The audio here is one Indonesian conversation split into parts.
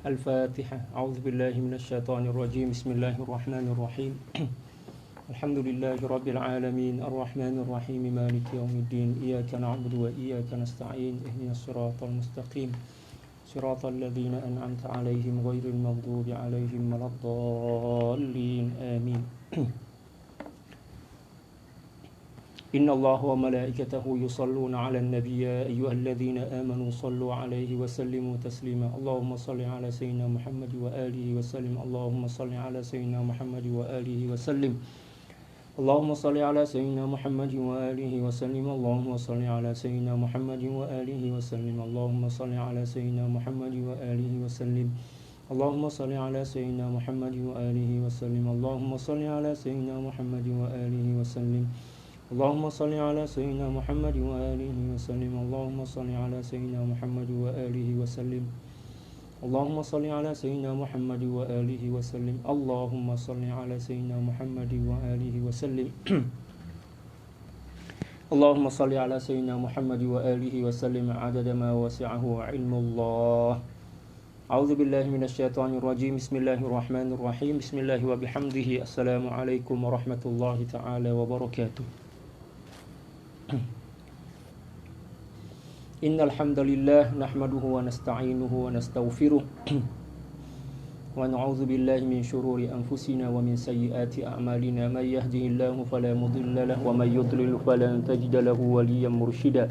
Al-Fatihah. A'udzubillahi minasyaitonirrajim. Bismillahirrahmanirrahim. Alhamdulillahi rabbil alamin. Arrahmanirrahim. Maliki yaumiddin. Iyyaka na'budu wa iyyaka nasta'in. Ihdinas siratal mustaqim. Siratal ladzina an'amta 'alaihim ghairil maghdubi 'alaihim waladdallin. Amin. إن الله وملائكته يصلون على النبي يا أيها الذين آمنوا صلوا عليه وسلموا تسليما اللهم صل على سيدنا محمد وآله وسلم اللهم صل على سيدنا محمد وآله وسلم اللهم صل على سيدنا محمد وآله وسلم اللهم صل على سيدنا محمد وآله وسلم اللهم صل على سيدنا محمد وآله وسلم اللهم صل على سيدنا محمد وآله وسلم اللهم صل على سيدنا محمد وآله وسلم اللهم صل على سيدنا محمد وآله وسلم اللهم صل على سيدنا محمد وآله وسلم اللهم صل على سيدنا محمد وآله وسلم اللهم صل على سيدنا محمد وآله وسلم اللهم صل على سيدنا محمد وآله وسلم عدد ما وسعه علم الله أعوذ بالله من الشيطان الرجيم بسم الله الرحمن الرحيم بسم الله وبحمده السلام عليكم ورحمة الله تعالى وبركاته إن الحمد لله نحمده ونستعينه ونستغفره ونعوذ بالله من شرور أنفسنا ومن سيئات أعمالنا من يهده الله فلا مضل له ومن يضلل فلن تجد له وليا مرشدا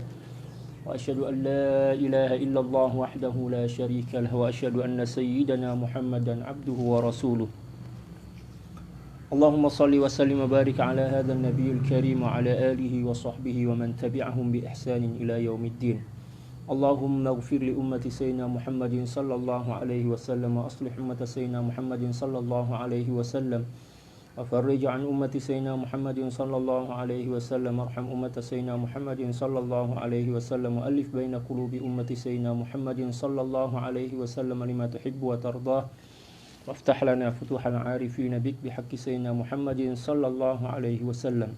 وأشهد أن لا إله إلا الله وحده لا شريك له وأشهد أن سيدنا محمدا عبده ورسوله اللهم صل وسلم وبارك على هذا النبي الكريم وعلى آله وصحبه ومن تبعهم بإحسان إلى يوم الدين اللهم اغفر لأمة سيدنا محمد صلى الله عليه وسلم وأصلح أمة سيدنا محمد صلى الله عليه وسلم وفرج عن أمة سيدنا محمد صلى الله عليه وسلم وارحم أمة سيدنا محمد صلى الله عليه وسلم وألف بين قلوب أمة سيدنا محمد صلى الله عليه وسلم لما تحب وترضاه وافتح لنا فتوح العارفين بك بحق سيدنا محمد صلى الله عليه وسلم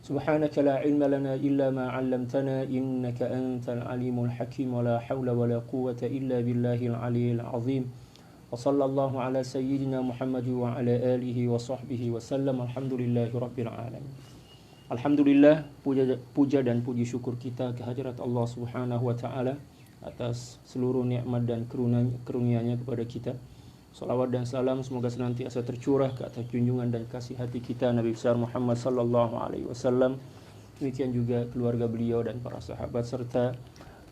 سبحانك لا علم لنا إلا ما علمتنا إنك أنت العليم الحكيم ولا حول ولا قوة إلا بالله العلي العظيم وصلى الله على سيدنا محمد وعلى آله وصحبه وسلم الحمد لله رب العالمين. Alhamdulillah, puja dan puji syukur kita kehadirat Allah Subhanahu wa taala atas seluruh nikmat dan karunia-Nya kepada kita. Salawat dan salam semoga senantiasa tercurah ke atas junjungan dan kasih hati kita Nabi besar Muhammad sallallahu alaihi wasallam. Demikian juga keluarga beliau dan para sahabat serta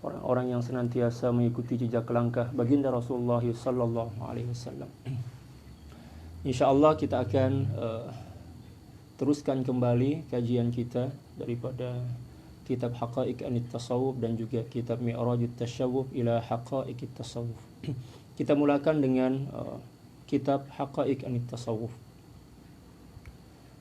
orang-orang yang senantiasa mengikuti jejak langkah baginda Rasulullah sallallahu alaihi wasallam. Insyaallah kita akan teruskan kembali kajian kita daripada kitab Haqa'iq An-Tasawuf dan juga kitab Mi'rajut Tasyawuf ila Haqa'iq Tasawuf. Kita mulakan dengan kitab Haqa'iq An-Tasawuf.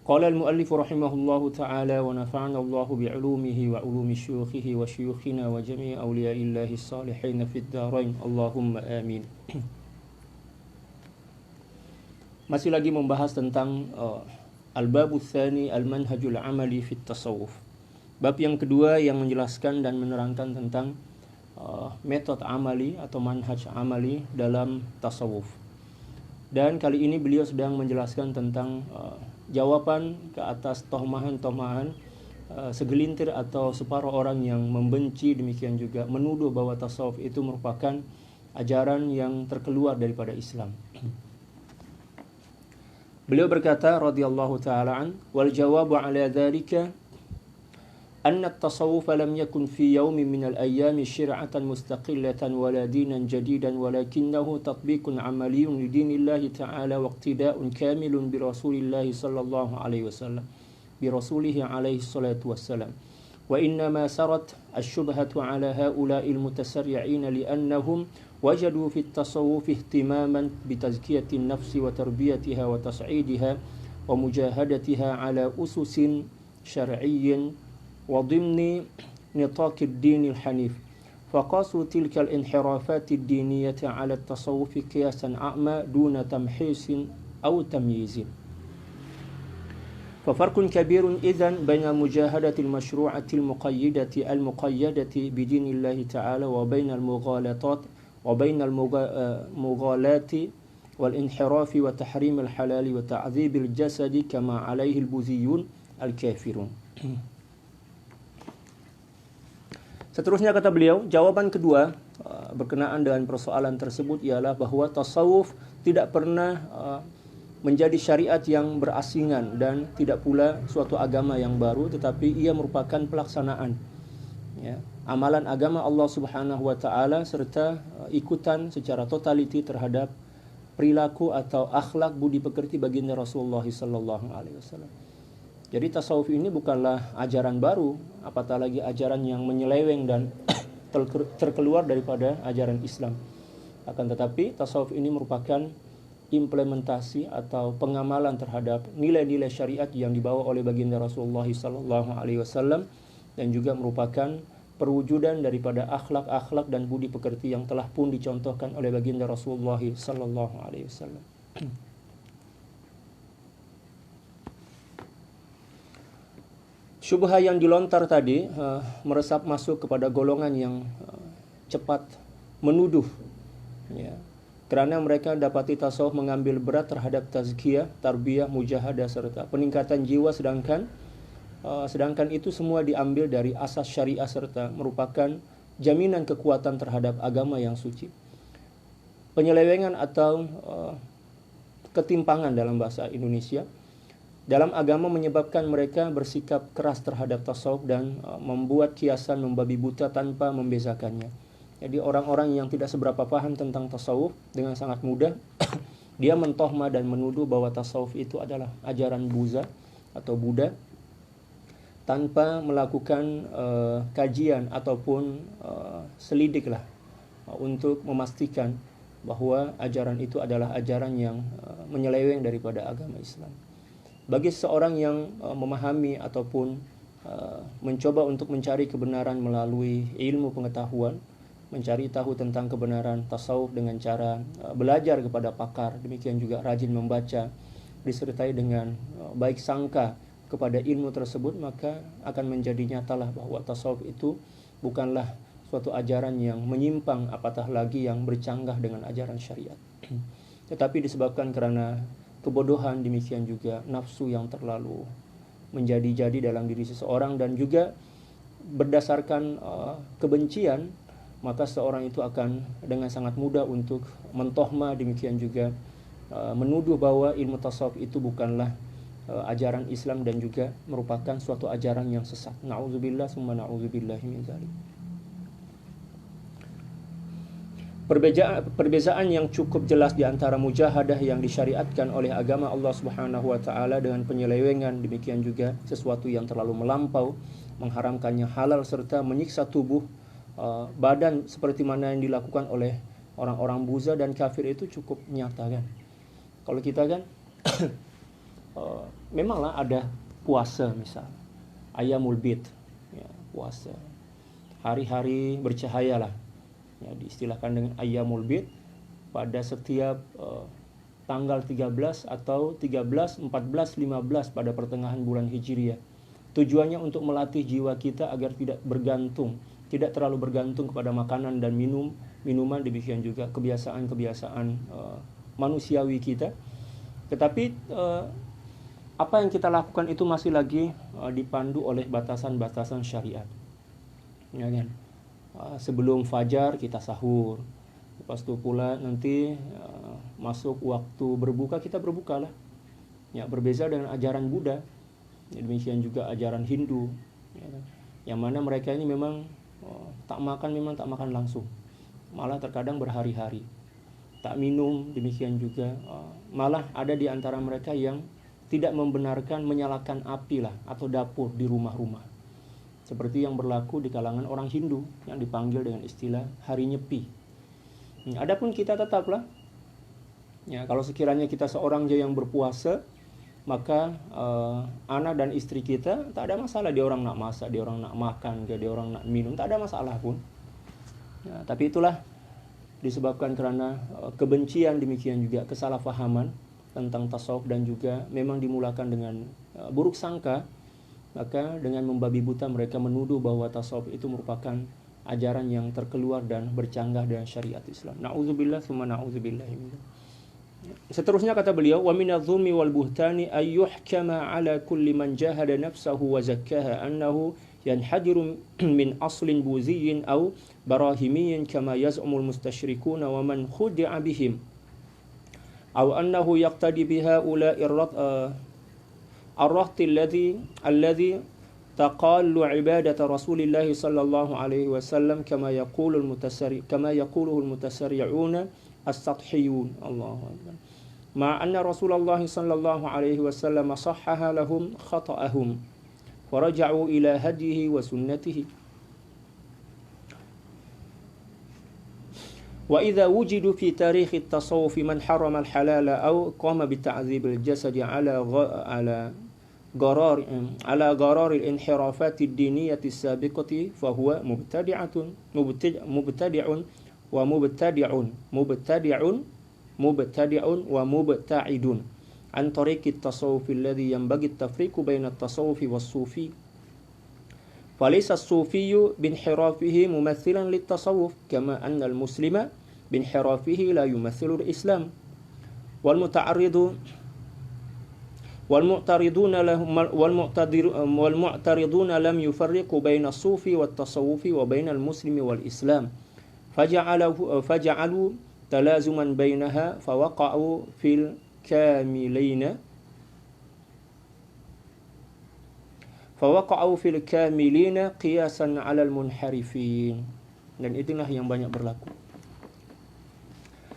Qala al-muallif rahimahullahu ta'ala wa nafa'ana Allahu bi'ulumihi wa ulumi syuyukhihi wa syuyukhina wa jami'i awliya'illahi salihin fid dharain. Allahumma amin. Masih lagi membahas tentang al-babu tsani al-manhajul amali fit tasawuf. Bab yang kedua yang menjelaskan dan menerangkan tentang metode amali atau manhaj amali dalam tasawuf. Dan kali ini beliau sedang menjelaskan tentang jawaban ke atas tohmahan-tohmahan segelintir atau separuh orang yang membenci, demikian juga menuduh bahwa tasawuf itu merupakan ajaran yang terkeluar daripada Islam. Beliau berkata radhiyallahu ta'ala an wal jawabu ala dzalika أن التصوف لم يكن في يوم من الأيام شرعة مستقلة ولا دينا جديدا ولكنه تطبيق عملي لدين الله تعالى واقتداء كامل برسول الله صلى الله عليه وسلم برسوله عليه الصلاة والسلام وإنما سرت الشبهة على هؤلاء المتسرعين لأنهم وجدوا في التصوف اهتماما بتزكية النفس وتربيتها وتصعيدها ومجاهدتها على أسس شرعي وضمن نطاق الدين الحنيف فقاسوا تلك الانحرافات الدينية على التصوف قياسا أعمى دون تمحيص أو تمييز ففرق كبير إذن بين المجاهدة المشروعة المقيدة بدين الله تعالى وبين المغالطات wa bainal mughalati wal inhirafi wa tahrimil halali wa ta'dhibil jasadi kama alaihi al-buziyun al-kafirun. Seterusnya kata beliau, jawaban kedua berkenaan dengan persoalan tersebut ialah bahwa tasawuf tidak pernah menjadi syariat yang berasingan dan tidak pula suatu agama yang baru, tetapi ia merupakan pelaksanaan amalan agama Allah Subhanahu wa taala serta ikutan secara totaliti terhadap perilaku atau akhlak budi pekerti baginda Rasulullah sallallahu alaihi wasallam. Jadi tasawuf ini bukanlah ajaran baru, apatah lagi ajaran yang menyeleweng dan terkeluar daripada ajaran Islam. Akan tetapi tasawuf ini merupakan implementasi atau pengamalan terhadap nilai-nilai syariat yang dibawa oleh baginda Rasulullah sallallahu alaihi wasallam dan juga merupakan perwujudan daripada akhlak-akhlak dan budi pekerti yang telah pun dicontohkan oleh baginda Rasulullah sallallahu alaihi wasallam. Syubhah yang dilontar tadi meresap masuk kepada golongan yang cepat menuduh, kerana mereka dapati tasawuf mengambil berat terhadap tazkiyah, tarbiyah, mujahadah serta peningkatan jiwa, sedangkan itu semua diambil dari asas syariah serta merupakan jaminan kekuatan terhadap agama yang suci. Penyelewengan atau ketimpangan dalam bahasa Indonesia dalam agama menyebabkan mereka bersikap keras terhadap tasawuf dan membuat kiasan membabi buta tanpa membezakannya. Jadi orang-orang yang tidak seberapa paham tentang tasawuf dengan sangat mudah dia mentohmah dan menuduh bahwa tasawuf itu adalah ajaran Buddha atau Buddha tanpa melakukan kajian ataupun selidiklah untuk memastikan bahwa ajaran itu adalah ajaran yang menyeleweng daripada agama Islam. Bagi seorang yang memahami ataupun mencoba untuk mencari kebenaran melalui ilmu pengetahuan, mencari tahu tentang kebenaran tasawuf dengan cara belajar kepada pakar, demikian juga rajin membaca, disertai dengan baik sangka kepada ilmu tersebut, maka akan menjadi nyatalah bahwa tasawuf itu bukanlah suatu ajaran yang menyimpang, apatah lagi yang bercanggah dengan ajaran syariat. Tetapi disebabkan karena kebodohan, demikian juga nafsu yang terlalu menjadi-jadi dalam diri seseorang dan juga berdasarkan kebencian, maka seorang itu akan dengan sangat mudah untuk mentohmah, demikian juga menuduh bahwa ilmu tasawuf itu bukanlah ajaran Islam dan juga merupakan suatu ajaran yang sesat. Na'udzubillah summa na'udzubillah min dzalik. Perbezaan yang cukup jelas di antara mujahadah yang disyariatkan oleh agama Allah Subhanahu wa taala dengan penyelewengan, demikian juga sesuatu yang terlalu melampau, mengharamkannya halal serta menyiksa tubuh badan seperti mana yang dilakukan oleh orang-orang Buddha dan kafir itu cukup nyata kan. Kalau kita kan memanglah ada puasa misal, Ayyamul Bid, ya, puasa. Hari-hari bercahaya lah. Ya, diistilahkan dengan Ayyamul Bid pada setiap tanggal 13 atau 13, 14, 15 pada pertengahan bulan Hijriah. Tujuannya untuk melatih jiwa kita agar tidak bergantung, tidak terlalu bergantung kepada makanan dan minuman, demikian juga kebiasaan-kebiasaan manusiawi kita. Tetapi apa yang kita lakukan itu masih lagi dipandu oleh batasan-batasan syariat. Ya kan? Sebelum fajar kita sahur, lepas itu pula nanti masuk waktu berbuka kita berbukalah. Ya, berbeza dengan ajaran Buddha, ya, demikian juga ajaran Hindu, ya, yang mana mereka ini memang tak makan langsung, malah terkadang berhari-hari tak minum, demikian juga malah ada di antara mereka yang tidak membenarkan menyalakan api lah atau dapur di rumah-rumah. Seperti yang berlaku di kalangan orang Hindu yang dipanggil dengan istilah hari nyepi. Adapun kita tetaplah, ya, kalau sekiranya kita seorang aja yang berpuasa, maka anak dan istri kita tak ada masalah. Dia orang nak masak, dia orang nak makan, dia orang nak minum, tak ada masalah pun. Ya, tapi itulah disebabkan karena kebencian, demikian juga kesalahpahaman tentang tasawuf dan juga memang dimulakan dengan buruk sangka. Maka dengan membabi buta mereka menuduh bahwa tasawuf itu merupakan ajaran yang terkeluar dan bercanggah dengan syariat Islam. Na'udzubillah tsumma na'udzubillah. Seterusnya kata beliau, wa minadh-dhulmi wal buhtani ay yuhkama ala kulli man jahada nafsahu wa zakkaha annahu yanhadiru min aslin buziyyin aw barahimiyyin kama yaz'umul mustasyrikuna wa man khudi'a bihim aw annahu yaqtadi biha ula'i ar-rahti alladhi taqallu ibadata Rasulillah sallallahu alaihi wasallam kama yaquluhu al-mutasarri'una as-sathhiyun. Allahu akbar. Ma anna Rasulullah sallallahu alaihi wasallam sahhaha lahum khata'ahum wa raja'u ila hadihi wa sunnatihi. Wa idza wujidu fi tarikh at-tasawuf man harrama al-halala aw qama bi ta'dhib al-jasad ala غرار الانحرافات الدينية السابقة فهو مبتدع ومبتعد عن طريق التصوف الذي ينبغي التفريق بين التصوف والصوفي فليس الصوفي بانحرافه ممثلا للتصوف كما أن المسلم بانحرافه لا يمثل الإسلام والمعترضون لم يفرقوا بين الصوفي والتصوف وبين المسلم والإسلام فجعلوا تلازما بينها فوقعوا في الكاملين قياسا على المنحرفين. Dan itulah yang banyak berlaku.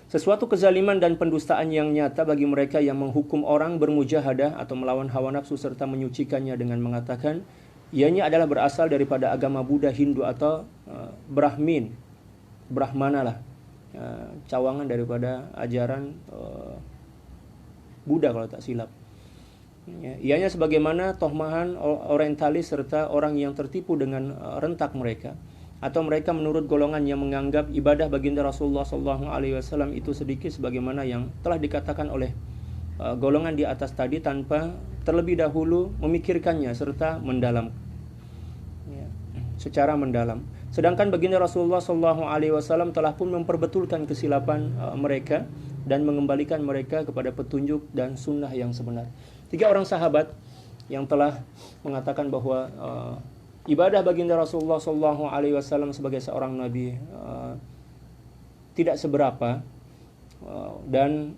Sesuatu kezaliman dan pendustaan yang nyata bagi mereka yang menghukum orang bermujahadah atau melawan hawa nafsu serta menyucikannya dengan mengatakan ianya adalah berasal daripada agama Buddha, Hindu atau Brahmana lah, cawangan daripada ajaran Buddha kalau tak silap. Ianya sebagaimana tohmahan orientalis serta orang yang tertipu dengan rentak mereka. Atau mereka menurut golongan yang menganggap ibadah baginda Rasulullah SAW itu sedikit sebagaimana yang telah dikatakan oleh golongan di atas tadi tanpa terlebih dahulu memikirkannya serta mendalam, secara mendalam. Sedangkan baginda Rasulullah SAW telah pun memperbetulkan kesilapan mereka dan mengembalikan mereka kepada petunjuk dan sunnah yang sebenar. 3 orang sahabat yang telah mengatakan bahwa ibadah baginda Rasulullah SAW sebagai seorang nabi tidak seberapa, dan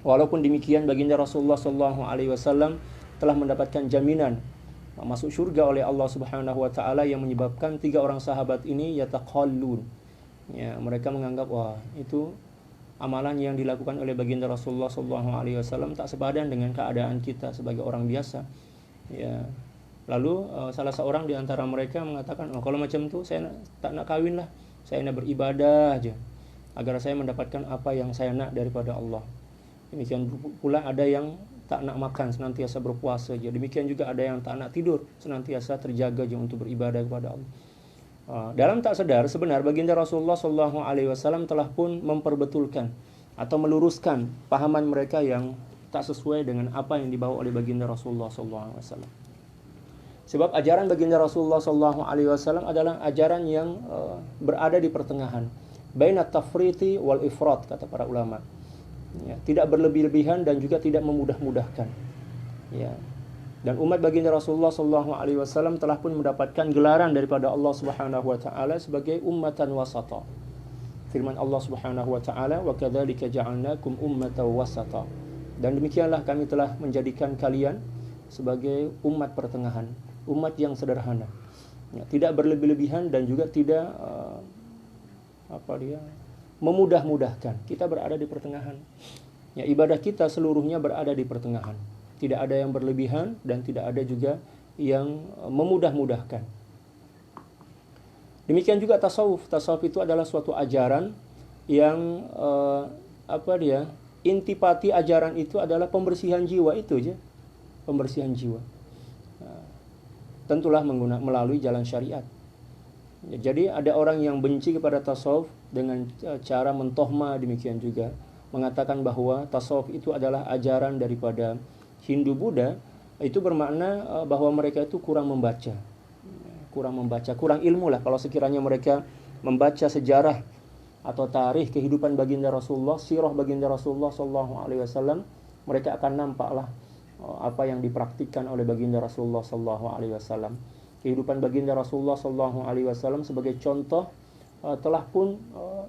walaupun demikian baginda Rasulullah SAW telah mendapatkan jaminan masuk syurga oleh Allah Subhanahu wa taala yang menyebabkan 3 orang sahabat ini yataqallun. Mereka menganggap wah itu amalan yang dilakukan oleh baginda Rasulullah SAW tak sepadan dengan keadaan kita sebagai orang biasa. Lalu salah seorang di antara mereka mengatakan, kalau macam tu saya tak nak kawin lah, saya nak beribadah aja agar saya mendapatkan apa yang saya nak daripada Allah. Demikian pula ada yang tak nak makan, senantiasa berpuasa aja. Demikian juga ada yang tak nak tidur, senantiasa terjaga aja untuk beribadah kepada Allah. Dalam tak sedar sebenar baginda Rasulullah SAW telah pun memperbetulkan atau meluruskan pahaman mereka yang tak sesuai dengan apa yang dibawa oleh baginda Rasulullah SAW. Sebab ajaran baginda Rasulullah SAW adalah ajaran yang berada di pertengahan, baina tafriti wal ifrat, kata para ulama. Tidak berlebih-lebihan dan juga tidak memudah-mudahkan. Dan umat baginda Rasulullah SAW telah pun mendapatkan gelaran daripada Allah Subhanahu wa taala sebagai ummatan wasata. Firman Allah Subhanahu wa taala, wa kadzalika ja'alnakum ummatan wasata. Dan demikianlah kami telah menjadikan kalian sebagai umat pertengahan, umat yang sederhana, tidak berlebih-lebihan dan juga tidak memudah-mudahkan. Kita berada di pertengahan. Ibadah kita seluruhnya berada di pertengahan. Tidak ada yang berlebihan dan tidak ada juga yang memudah-mudahkan. Demikian juga tasawuf. Tasawuf itu adalah suatu ajaran yang intipati ajaran itu adalah pembersihan jiwa, itu aja. Pembersihan jiwa. Tentulah melalui jalan syariat. Jadi ada orang yang benci kepada tasawuf dengan cara mentohma, demikian juga mengatakan bahwa tasawuf itu adalah ajaran daripada Hindu Buddha. Itu bermakna bahwa mereka itu kurang membaca, kurang membaca, kurang ilmu lah. Kalau sekiranya mereka membaca sejarah atau tarikh kehidupan baginda Rasulullah, sirah baginda Rasulullah sallallahu alaihi wasallam, mereka akan nampaklah apa yang dipraktikkan oleh baginda Rasulullah sallallahu alaihi wasallam. Kehidupan baginda Rasulullah sallallahu alaihi wasallam sebagai contoh telah pun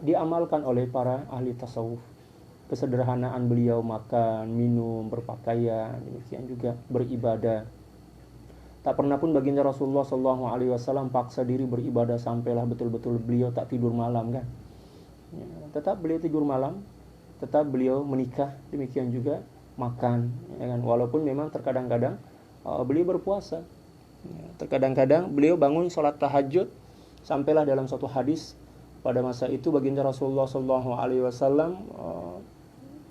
diamalkan oleh para ahli tasawuf. Kesederhanaan beliau makan, minum, berpakaian, demikian juga beribadah. Tak pernah pun baginda Rasulullah sallallahu alaihi wasallam paksa diri beribadah sampailah betul-betul beliau tak tidur malam kan. Ya, tetap beliau tidur malam, tetap beliau menikah, demikian juga makan, ya kan. Walaupun memang terkadang-kadang beliau berpuasa. Ya, terkadang-kadang beliau bangun sholat tahajud, sampailah dalam suatu hadis pada masa itu baginda Rasulullah sallallahu alaihi wasallam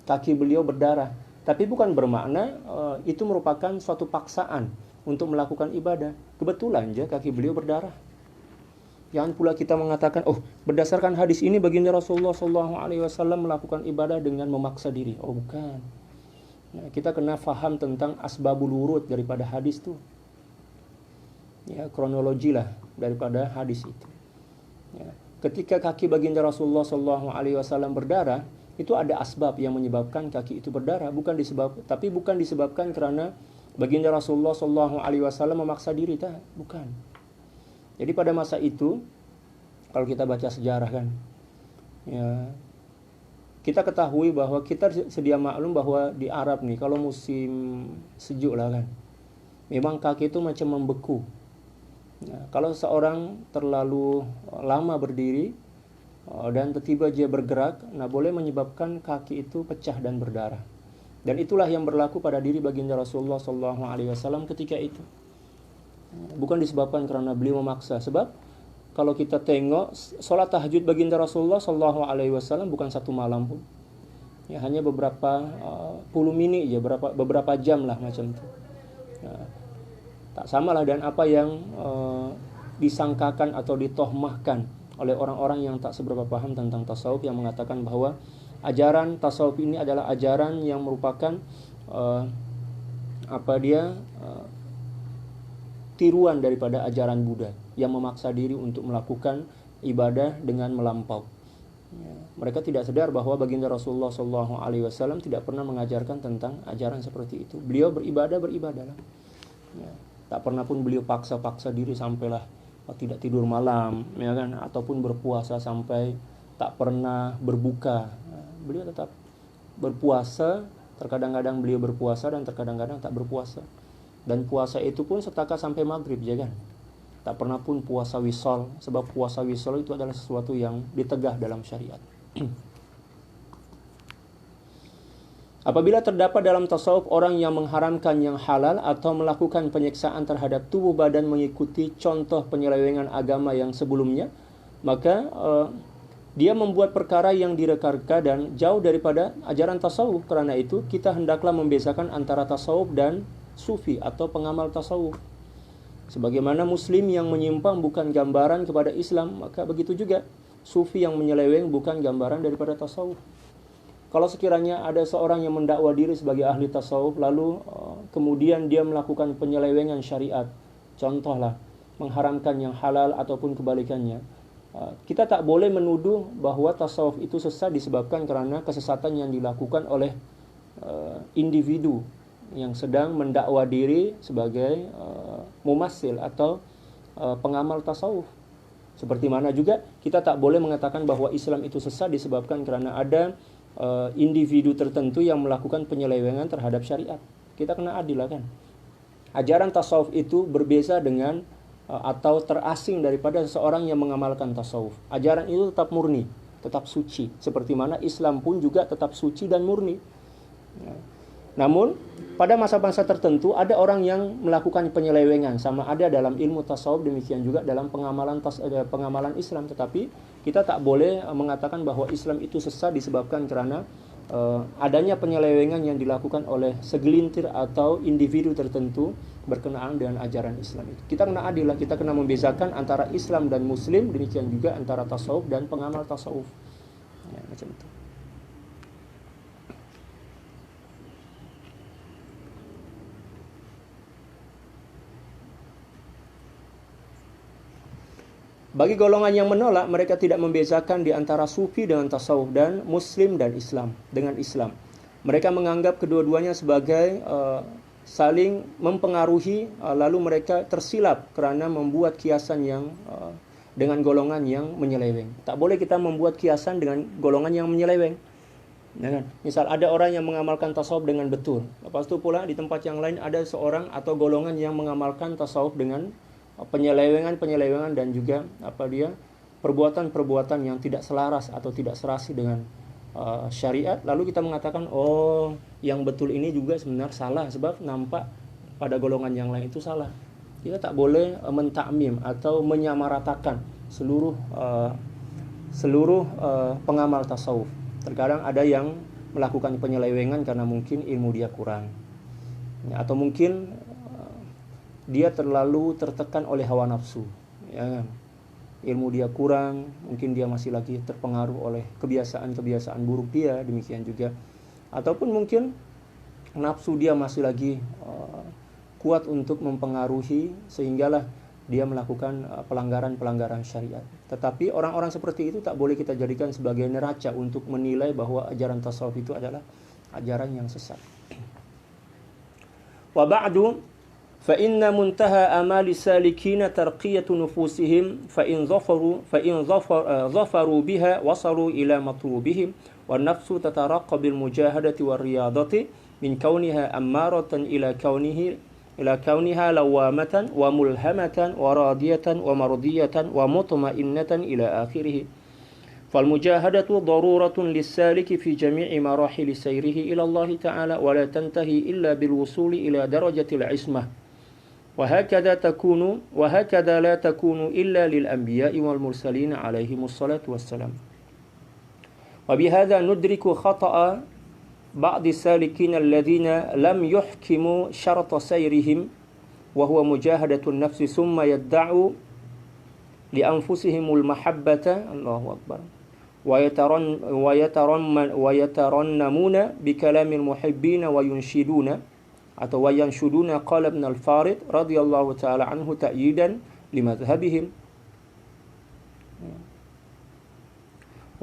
kaki beliau berdarah. Tapi bukan bermakna itu merupakan suatu paksaan untuk melakukan ibadah. Kebetulan aja kaki beliau berdarah. Jangan pula kita mengatakan, oh berdasarkan hadis ini baginda Rasulullah SAW melakukan ibadah dengan memaksa diri. Oh bukan. Nah, kita kena faham tentang asbabul wurud daripada hadis itu. Ya, kronologi lah daripada hadis itu. Ya, ketika kaki baginda Rasulullah SAW berdarah, itu ada asbab yang menyebabkan kaki itu berdarah, tapi bukan disebabkan karena baginda Rasulullah SAW memaksa diri, bukan. Jadi pada masa itu, kalau kita baca sejarah kan, ya, kita ketahui bahwa kita sedia maklum bahwa di Arab nih, kalau musim sejuk lah kan, memang kaki itu macam membeku. Nah, kalau seorang terlalu lama berdiri dan tiba-tiba dia bergerak, nah boleh menyebabkan kaki itu pecah dan berdarah. Dan itulah yang berlaku pada diri baginda Rasulullah SAW ketika itu. Bukan disebabkan karena beliau memaksa. Sebab kalau kita tengok sholat tahajud baginda Rasulullah SAW bukan satu malam pun. Ya, hanya beberapa puluh menit aja, beberapa jam lah macam itu. Ya, tak samalah dan apa yang disangkakan atau ditohmahkan oleh orang-orang yang tak seberapa paham tentang tasawuf, yang mengatakan bahwa ajaran tasawuf ini adalah ajaran yang merupakan tiruan daripada ajaran Buddha yang memaksa diri untuk melakukan ibadah dengan melampau. Ya, mereka tidak sadar bahwa baginda Rasulullah SAW tidak pernah mengajarkan tentang ajaran seperti itu. Beliau beribadahlah. Ya, tak pernah pun beliau paksa-paksa diri sampailah tidak tidur malam, ya kan, ataupun berpuasa sampai tak pernah berbuka. Beliau tetap berpuasa, terkadang-kadang beliau berpuasa dan terkadang-kadang tak berpuasa. Dan puasa itu pun setakah sampai maghrib, ya kan. Tak pernah pun puasa wisol, sebab puasa wisol itu adalah sesuatu yang ditegah dalam syariat. Apabila terdapat dalam tasawuf orang yang mengharamkan yang halal atau melakukan penyiksaan terhadap tubuh badan mengikuti contoh penyelewengan agama yang sebelumnya, maka dia membuat perkara yang direka-reka dan jauh daripada ajaran tasawuf. Karena itu kita hendaklah membedakan antara tasawuf dan sufi atau pengamal tasawuf. Sebagaimana muslim yang menyimpang bukan gambaran kepada Islam, maka begitu juga sufi yang menyeleweng bukan gambaran daripada tasawuf. Kalau sekiranya ada seorang yang mendakwa diri sebagai ahli tasawuf, lalu kemudian dia melakukan penyelewengan syariat, contohlah mengharamkan yang halal ataupun kebalikannya, kita tak boleh menuduh bahwa tasawuf itu sesat disebabkan karena kesesatan yang dilakukan oleh individu yang sedang mendakwa diri sebagai mumassil atau pengamal tasawuf. Seperti mana juga kita tak boleh mengatakan bahwa Islam itu sesat disebabkan karena ada individu tertentu yang melakukan penyelewengan terhadap syariat. Kita kena adil kan. Ajaran tasawuf itu berbeza dengan atau terasing daripada seseorang yang mengamalkan tasawuf. Ajaran itu tetap murni, tetap suci. Seperti mana Islam pun juga tetap suci dan murni. Ya. Namun pada masa-masa tertentu ada orang yang melakukan penyelewengan, sama ada dalam ilmu tasawuf, demikian juga dalam pengamalan Islam. Tetapi kita tak boleh mengatakan bahwa Islam itu sesat disebabkan karena adanya penyelewengan yang dilakukan oleh segelintir atau individu tertentu berkenaan dengan ajaran Islam itu. Kita kena adil, kita kena membedakan antara Islam dan Muslim, demikian juga antara tasawuf dan pengamal tasawuf. Ya, macam itu. Bagi golongan yang menolak, mereka tidak membezakan di antara sufi dengan tasawuf dan muslim dan Islam dengan Islam. Mereka menganggap kedua-duanya sebagai saling mempengaruhi, lalu mereka tersilap karena membuat kiasan yang dengan golongan yang menyeleweng. Tak boleh kita membuat kiasan dengan golongan yang menyeleweng. Ya kan? Misal ada orang yang mengamalkan tasawuf dengan betul, lepas itu pula di tempat yang lain ada seorang atau golongan yang mengamalkan tasawuf dengan penyelewengan dan juga perbuatan-perbuatan yang tidak selaras atau tidak serasi dengan syariat. Lalu kita mengatakan, oh yang betul ini juga sebenarnya salah sebab nampak pada golongan yang lain itu salah. Kita tak boleh mentakmim atau menyamaratakan seluruh pengamal tasawuf. Terkadang ada yang melakukan penyelewengan karena mungkin ilmu dia kurang, atau mungkin dia terlalu tertekan oleh hawa nafsu, ya kan? Ilmu dia kurang, mungkin dia masih lagi terpengaruh oleh kebiasaan-kebiasaan buruk dia, demikian juga. Ataupun mungkin nafsu dia masih lagi kuat untuk mempengaruhi sehinggalah dia melakukan pelanggaran-pelanggaran syariat. Tetapi orang-orang seperti itu tak boleh kita jadikan sebagai neraca untuk menilai bahwa ajaran tasawuf itu adalah ajaran yang sesat. Wa ba'du فإن منتهى آمال السالكين ترقية نفوسهم فإن ظفروا بها وصلوا إلى مطلوبهم والنفس تترقى بالمجاهدة والرياضة من كونها أمارة إلى كونها لوامة وملهمة وراضية ومرضية ومطمئنة إلى آخره فالمجاهدة ضرورة للسالك في جميع مراحل سيره إلى الله تعالى ولا تنتهي إلا بالوصول إلى درجة العصمة وهكذا لا تكون إلا للأنبياء والمرسلين عليهم الصلاة والسلام وبهذا ندرك خطأ بعض السالكين الذين لم يحكموا شرط سيرهم وهو مجاهدة النفس ثم يدعوا لأنفسهم المحبة الله أكبر ويترنمون بكلام المحبين وينشدون قال ابن الفارض رضي الله تعالى عنه تأييدا لمذهبهم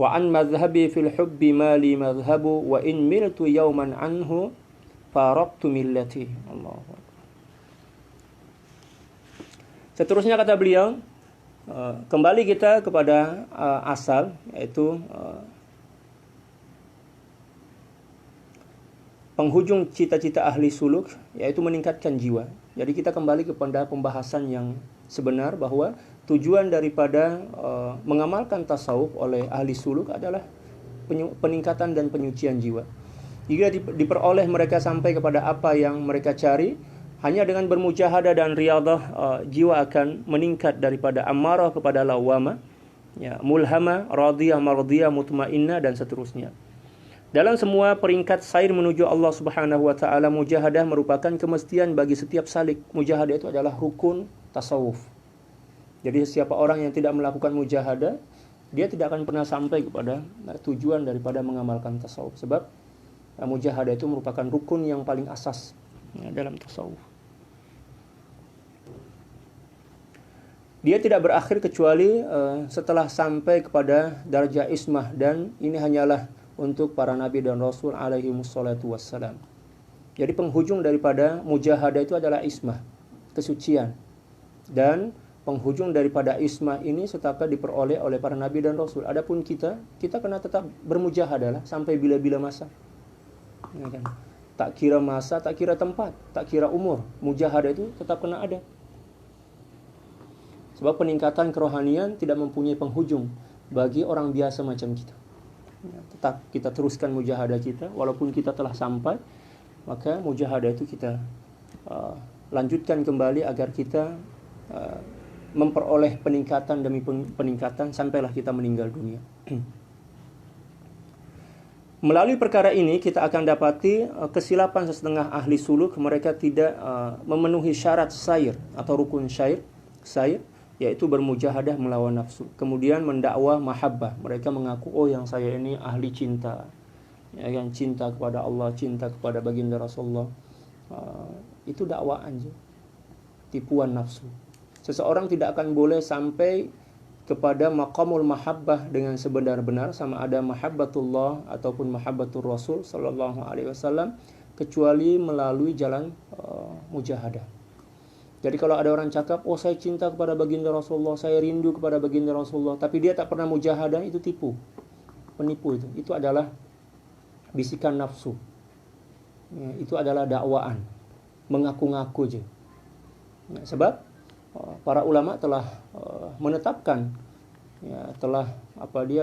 وعن مذهبي في الحب ما لي مذهب وإن ملت يوما عنه فارقت ملتي الله أكبر. Seterusnya kata beliau, kembali kita kepada asal, yaitu penghujung cita-cita ahli suluk, yaitu meningkatkan jiwa. Jadi kita kembali kepada pembahasan yang sebenar bahwa tujuan daripada mengamalkan tasawuf oleh ahli suluk adalah peningkatan dan penyucian jiwa. Jika diperoleh mereka sampai kepada apa yang mereka cari, hanya dengan bermujahadah dan riyadah, jiwa akan meningkat daripada amarah kepada lawamah, ya, mulhamah, radiyah, mardiyah, mutmainnah dan seterusnya. Dalam semua peringkat sair menuju Allah Subhanahu wa taala, mujahadah merupakan kemestian bagi setiap salik. Mujahadah itu adalah rukun tasawuf. Jadi siapa orang yang tidak melakukan mujahadah, dia tidak akan pernah sampai kepada tujuan daripada mengamalkan tasawuf. Sebab mujahadah itu merupakan rukun yang paling asas dalam tasawuf. Dia tidak berakhir kecuali setelah sampai kepada darjah ismah, dan ini hanyalah untuk para nabi dan rasul alaihi wassalatu wassalam. Jadi penghujung daripada mujahadah itu adalah ismah, kesucian. Dan penghujung daripada ismah ini setakat diperoleh oleh para nabi dan rasul. Adapun kita kena tetap bermujahadah lah sampai bila-bila masa. Ya kan? Tak kira masa, tak kira tempat, tak kira umur, mujahadah itu tetap kena ada. Sebab peningkatan kerohanian tidak mempunyai penghujung bagi orang biasa macam kita. Tetap kita teruskan mujahadah kita, walaupun kita telah sampai, maka mujahadah itu kita lanjutkan kembali agar kita memperoleh peningkatan demi peningkatan sampailah kita meninggal dunia. Melalui perkara ini kita akan dapati kesilapan setengah ahli suluk. Mereka tidak memenuhi syarat sair atau rukun sair, yaitu bermujahadah melawan nafsu. Kemudian mendakwah mahabbah. Mereka mengaku, oh yang saya ini ahli cinta, ya, yang cinta kepada Allah, cinta kepada baginda Rasulullah. Itu dakwaan, tipuan nafsu. Seseorang tidak akan boleh sampai kepada maqamul mahabbah dengan sebenar-benar, sama ada mahabbatullah ataupun mahabbatur Rasul sallallahu alaihi wasallam, kecuali melalui jalan mujahadah. Jadi kalau ada orang cakap, oh saya cinta kepada baginda Rasulullah, saya rindu kepada baginda Rasulullah, tapi dia tak pernah mujahadah, itu tipu. Penipu itu. Itu adalah bisikan nafsu. Ya, itu adalah dakwaan. Mengaku-ngaku je. Ya, sebab para ulama telah menetapkan, ya, telah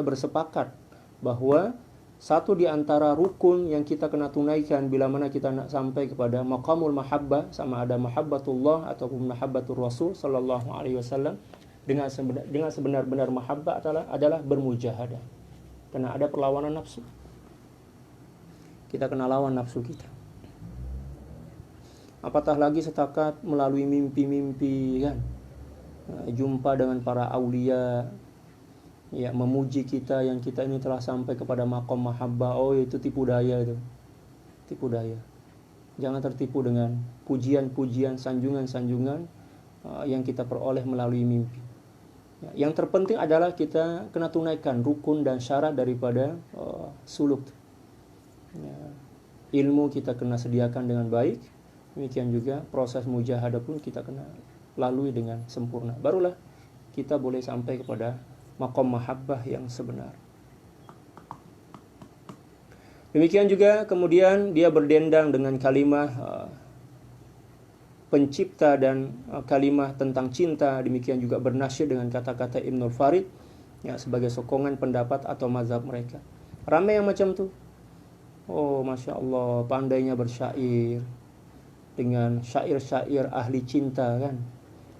bersepakat bahwa satu di antara rukun yang kita kena tunaikan bila mana kita nak sampai kepada maqamul mahabbah, sama ada mahabbatullah ataupun mahabbatur Rasul sallallahu alaihi wasallam, dengan sebenar-benar mahabbah adalah bermujahadah. Karena ada perlawanan nafsu. Kita kena lawan nafsu kita. Apatah lagi setakat melalui mimpi-mimpi, kan? Jumpa dengan para aulia, ya, memuji kita yang kita ini telah sampai kepada maqam mahabbah. Oh, itu tipu daya itu. Tipu daya. Jangan tertipu dengan pujian-pujian, sanjungan-sanjungan yang kita peroleh melalui mimpi. Ya, yang terpenting adalah kita kena tunaikan rukun dan syarat daripada suluk. Ya, ilmu kita kena sediakan dengan baik. Demikian juga proses mujahadah pun kita kena lalui dengan sempurna. Barulah kita boleh sampai kepada maqam mahabbah yang sebenar. Demikian juga kemudian dia berdendang dengan kalimah pencipta dan kalimah tentang cinta. Demikian juga bernasyid dengan kata-kata Ibnul Farid, ya, sebagai sokongan pendapat atau mazhab mereka. Ramai yang macam tu. Oh, Masya Allah, pandainya bersyair dengan syair-syair ahli cinta, kan,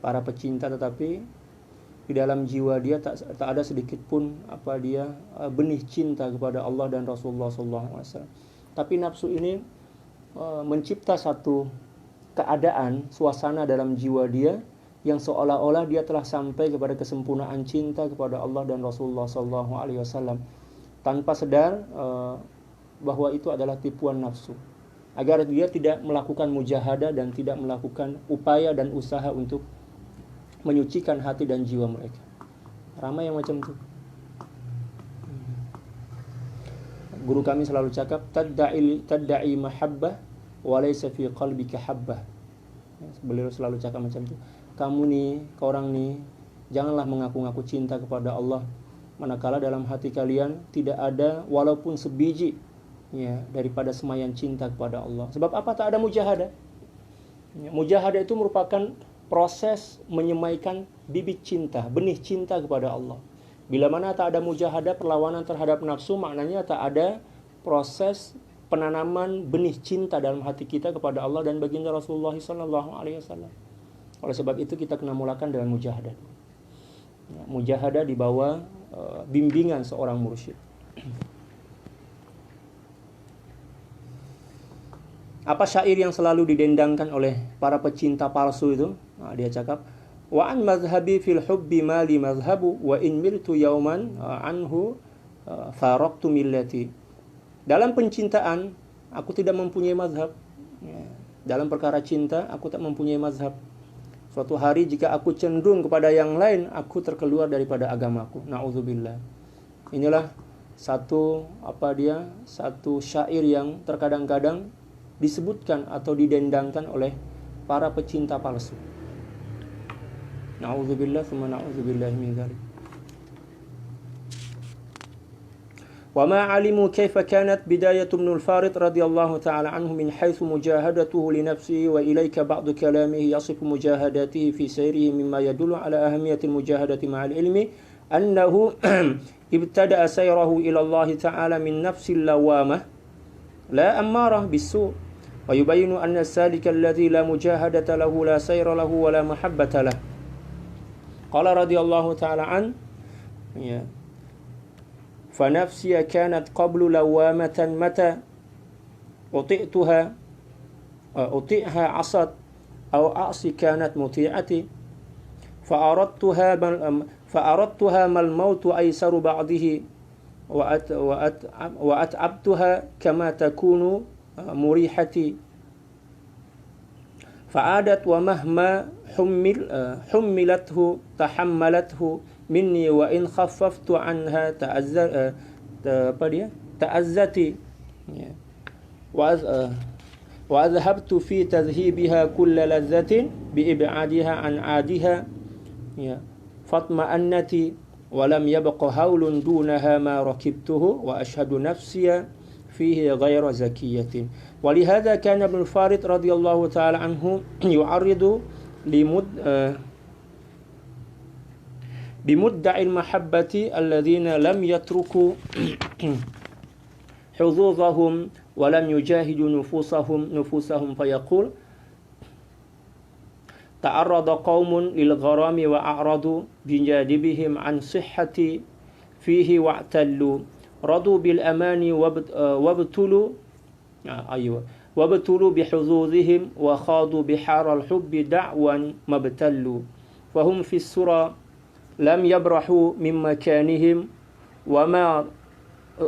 para pecinta, tetapi di dalam jiwa dia tak ada sedikit pun benih cinta kepada Allah dan Rasulullah SAW. Tapi nafsu ini mencipta satu keadaan, suasana dalam jiwa dia yang seolah-olah dia telah sampai kepada kesempurnaan cinta kepada Allah dan Rasulullah SAW, tanpa sadar bahwa itu adalah tipuan nafsu, agar dia tidak melakukan mujahadah dan tidak melakukan upaya dan usaha untuk menyucikan hati dan jiwa mereka. Ramai yang macam itu. Guru kami selalu cakap, tadda'i mahabbah wa laysa fi qalbika habbah. Beliau selalu cakap macam itu. Kamu nih, korang nih, janganlah mengaku-ngaku cinta kepada Allah, manakala dalam hati kalian tidak ada walaupun sebiji, ya, daripada semayan cinta kepada Allah. Sebab apa? Tak ada mujahadah. Ya, mujahadah itu merupakan proses menyemaikan bibit cinta, benih cinta kepada Allah. Bila mana tak ada mujahadah, perlawanan terhadap nafsu, maknanya tak ada proses penanaman benih cinta dalam hati kita kepada Allah dan baginda Rasulullah SAW. Oleh sebab itu kita kena mulakan dengan mujahadah. Ya, mujahadah di bawah bimbingan seorang mursyid. Apa syair yang selalu didendangkan oleh para pecinta palsu itu? Dia cakap, wa an mazhabi fil hubbi ma li mazhabu wa in miltu yauman anhu faraqtu millati. Dalam pencintaan aku tidak mempunyai mazhab. Dalam perkara cinta aku tak mempunyai mazhab. Suatu hari jika aku cenderung kepada yang lain, aku terkeluar daripada agamaku. Nauzubillah. Inilah satu syair yang terkadang-kadang disebutkan atau didendangkan oleh para pecinta palsu. Na'udzubillah tsumma na'udzubillah min dzalik. Wa ma 'alimu kaifa kanat bidayatu Ibnul Farid radhiyallahu ta'ala anhu min haitsu mujahadatuhu li nafsihi wa ilayka ba'du kalamihi yasifu mujahadatihi fi sayrihi mimma yadullu ala ahamiyati al-mujahadati ma'al ilmi annahu ibtada'a sayrahu ila Allah ta'ala min nafsil lawamah la ammarah bis-su' wa yubayyinu anna as-salika alladhi la mujahadata lahu la sayra lahu wa la mahabbata lahu. Qala radhiyallahu ta'ala an, ya, fa nafsi kanat qablu lawamatan mata uti'ha asad aw a'si kanat muti'ati fa aradtuha mal mautu aysaru ba'dihi wa at'abtuha kama takunu murihati fa'adat wa mahma حملته تحملته minni wa in khaffaftu anha ta'azzati ya wa adhabtu fi tadhhibiha kull ladzatin bi ib'adiha an 'adiha ya fatma'annati wa lam yabqa haulun dunaha ma rakibtuhu wa ashhadu nafsiya fihi ghayra zakiyatin. ولهذا كان ابن الفارض رضي الله تعالى عنه يعرض بمدعي المحبة الذين لم يتركوا حظوظهم ولم يجاهدوا نفوسهم فيقول تعرض قوم للغرام وأعرضوا بجانبهم عن صحة فيه واعتلوا رضوا بالأمان وابتلوا بحظوظهم وخاضوا بحار الحب دعوا ما ابتلوا فهم في السرى لم يبرحوا من مكانهم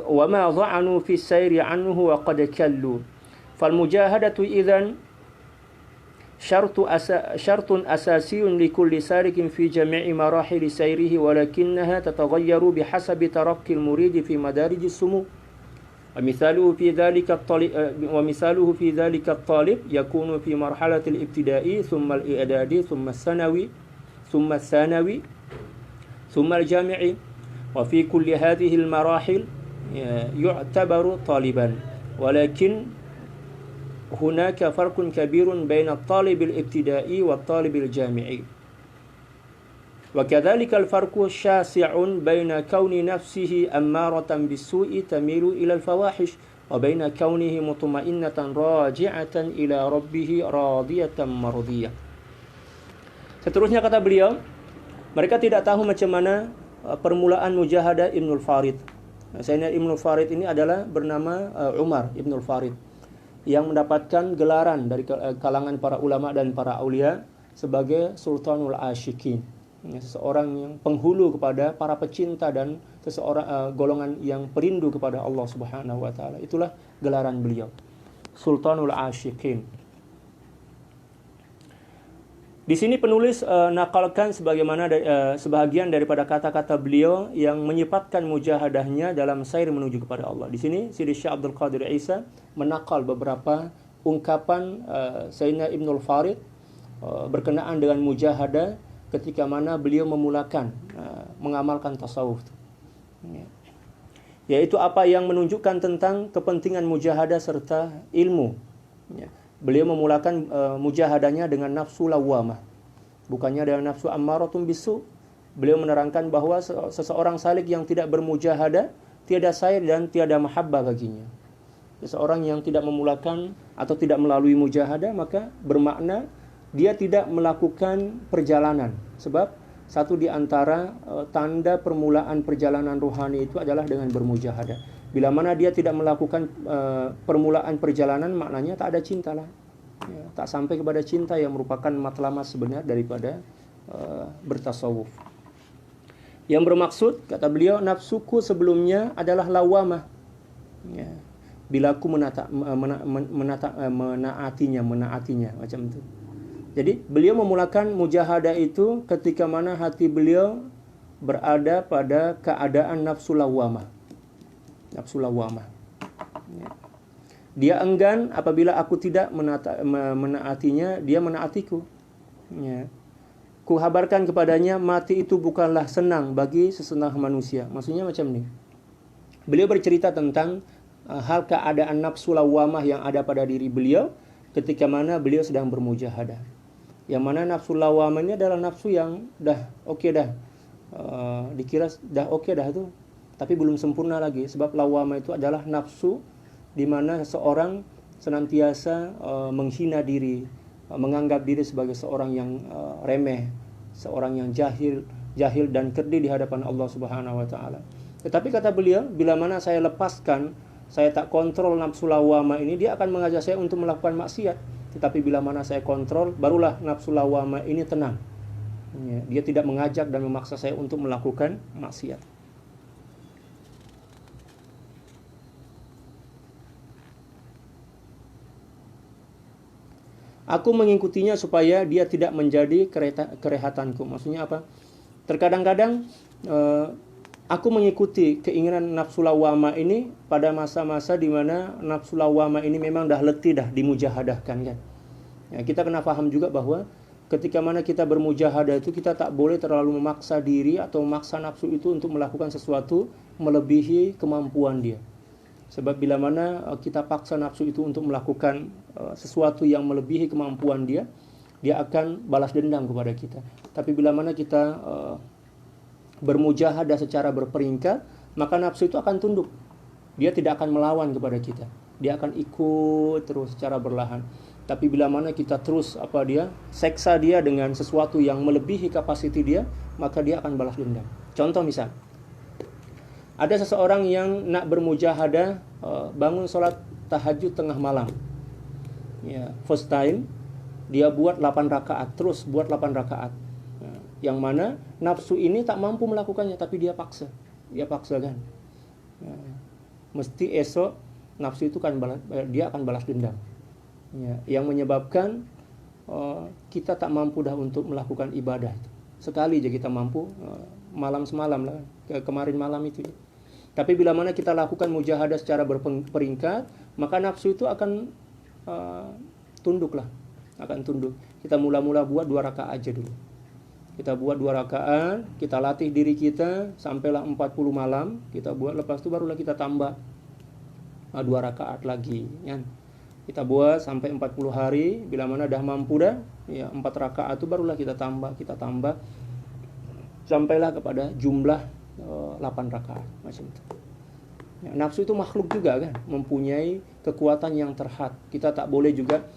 وما ضعنوا في السير عنه وقد كلوا فالمجاهدة إذن شرط أساسي لكل سالك في جميع مراحل سيره ولكنها تتغير بحسب ترقي المريد في مدارج السمو ومثاله في ذلك الطالب يكون في مرحلة الابتدائي ثم الإعدادي ثم الثانوي ثم الجامعي وفي كل هذه المراحل يعتبر طالبا ولكن هناك فرق كبير بين الطالب الابتدائي والطالب الجامعي وكذلك الفرق شاسع بين كون نفسه أمارة بالسوء تميل إلى الفواحش وبين كونه مطمئنة راجعة إلى ربه راضية مرضية. Seterusnya kata beliau, mereka tidak tahu macam mana permulaan mujahadah Ibnul Farid. Sayyidina Ibnul Farid ini adalah bernama Umar Ibnul Farid yang mendapatkan gelaran dari kalangan para ulama dan para aulia sebagai Sultanul Asyikin, seseorang yang penghulu kepada para pecinta dan seseorang golongan yang perindu kepada Allah Subhanahu wa taala. Itulah gelaran beliau, Sultanul Asyikin. Di sini penulis nakalkan sebagian daripada kata-kata beliau yang menyifatkan mujahadahnya dalam sair menuju kepada Allah. Di sini Sidi Syekh Abdul Qadir Isa menakal beberapa ungkapan Sayyidina Ibnul Farid berkenaan dengan mujahadah ketika mana beliau memulakan mengamalkan tasawuf, yaitu apa yang menunjukkan tentang kepentingan mujahadah serta ilmu. Beliau memulakan mujahadahnya dengan nafsu lawamah, bukannya dengan nafsu ammaratun bisu. Beliau menerangkan bahwa seseorang salik yang tidak bermujahadah tiada sair dan tiada mahabbah baginya. Seseorang yang tidak memulakan atau tidak melalui mujahadah maka bermakna dia tidak melakukan perjalanan. Sebab satu di antara tanda permulaan perjalanan rohani itu adalah dengan bermujahadah. Bila mana dia tidak melakukan permulaan perjalanan, maknanya tak ada cinta lah. Ya, tak sampai kepada cinta yang merupakan matlamat sebenar daripada bertasawuf. Yang bermaksud, kata beliau, nafsuku sebelumnya adalah lawamah. Ya, bila aku menaatinya macam itu. Jadi beliau memulakan mujahadah itu ketika mana hati beliau berada pada keadaan nafsu lawamah. Nafsu lawamah. Dia enggan apabila aku tidak menaatinya, dia menaatiku. Ya. Ku habarkan kepadanya mati itu bukanlah senang bagi sesenah manusia. Maksudnya macam ni. Beliau bercerita tentang hal keadaan nafsu lawamah yang ada pada diri beliau ketika mana beliau sedang bermujahadah. Yang mana nafsu lawamah ini adalah nafsu yang dah okey dah. Dikira dah okey dah tu. Tapi belum sempurna lagi, sebab lawamah itu adalah nafsu di mana seseorang senantiasa menghina diri, menganggap diri sebagai seorang yang remeh, seorang yang jahil dan kerdil di hadapan Allah Subhanahu wa taala. Tetapi kata beliau, bila mana saya lepaskan, saya tak kontrol nafsu lawamah ini, dia akan mengajak saya untuk melakukan maksiat. Tetapi bila mana saya kontrol, barulah nafsu lawamah ini tenang. Dia tidak mengajak dan memaksa saya untuk melakukan maksiat. Aku mengikutinya supaya dia tidak menjadi kerehatanku. Maksudnya apa? Terkadang-kadang aku mengikuti keinginan nafsu lawama ini pada masa-masa di mana nafsu lawama ini memang dah letih, dah dimujahadahkan kan. Ya, kita kena paham juga bahwa ketika mana kita bermujahadah itu kita tak boleh terlalu memaksa diri atau memaksa nafsu itu untuk melakukan sesuatu melebihi kemampuan dia. Sebab bila mana kita paksa nafsu itu untuk melakukan sesuatu yang melebihi kemampuan dia, dia akan balas dendam kepada kita. Tapi bila mana kita bermujahadah secara berperingkat, maka nafsu itu akan tunduk. Dia tidak akan melawan kepada kita. Dia akan ikut terus secara berlahan. Tapi bila mana kita terus seksa dia dengan sesuatu yang melebihi kapasiti dia, maka dia akan balas dendam. Contoh misal, ada seseorang yang nak bermujahadah bangun sholat tahajud tengah malam. Ya, first time dia buat 8 rakaat, terus buat 8 rakaat. Yang mana nafsu ini tak mampu melakukannya, tapi dia paksa. Dia paksakan. Mesti esok nafsu itu dia akan balas dendam. Ya, yang menyebabkan kita tak mampu dah untuk melakukan ibadah. Sekali aja kita mampu, malam semalam lah, kemarin malam itu. Tapi bila mana kita lakukan mujahadah secara berperingkat, maka nafsu itu akan tunduk lah, akan tunduk. Kita mula-mula buat 2 rakaat aja dulu. Kita buat 2 rakaat, kita latih diri kita sampailah 40 malam, kita buat, lepas itu barulah kita tambah 2 rakaat lagi, kan? Kita buat sampai 40 hari, bila mana dah mampu dah, ya 4 rakaat itu barulah kita tambah sampailah kepada jumlah 8 rakaat macam itu. Ya, nafsu itu makhluk juga kan, mempunyai kekuatan yang terhad. Kita tak boleh juga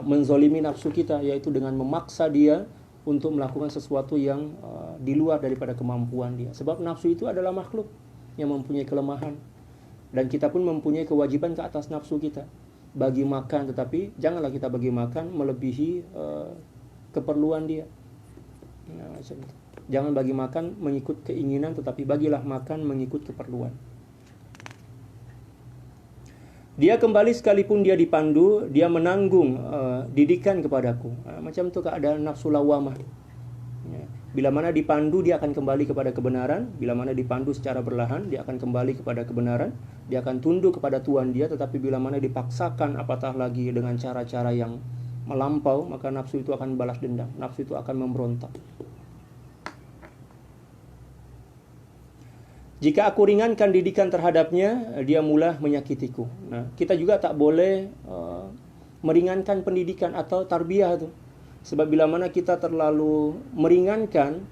menzolimi nafsu kita, yaitu dengan memaksa dia untuk melakukan sesuatu yang di luar daripada kemampuan dia. Sebab nafsu itu adalah makhluk yang mempunyai kelemahan, dan kita pun mempunyai kewajiban ke atas nafsu kita. Bagi makan, tetapi janganlah kita bagi makan melebihi keperluan dia. Nah, macam itu. Jangan bagi makan mengikut keinginan, tetapi bagilah makan mengikut keperluan. Dia kembali sekalipun dia dipandu, dia menanggung didikan kepadaku. Macam itu keadaan nafsu lawamah. Ya. Bila mana dipandu, dia akan kembali kepada kebenaran. Bila mana dipandu secara berlahan, dia akan kembali kepada kebenaran. Dia akan tunduk kepada Tuhan dia. Tetapi bila mana dipaksakan apatah lagi dengan cara-cara yang melampau, maka nafsu itu akan balas dendam. Nafsu itu akan memberontak. Jika aku ringankan didikan terhadapnya, dia mula menyakitiku. Nah, kita juga tak boleh meringankan pendidikan atau tarbiyah itu. Sebab bila mana kita terlalu meringankan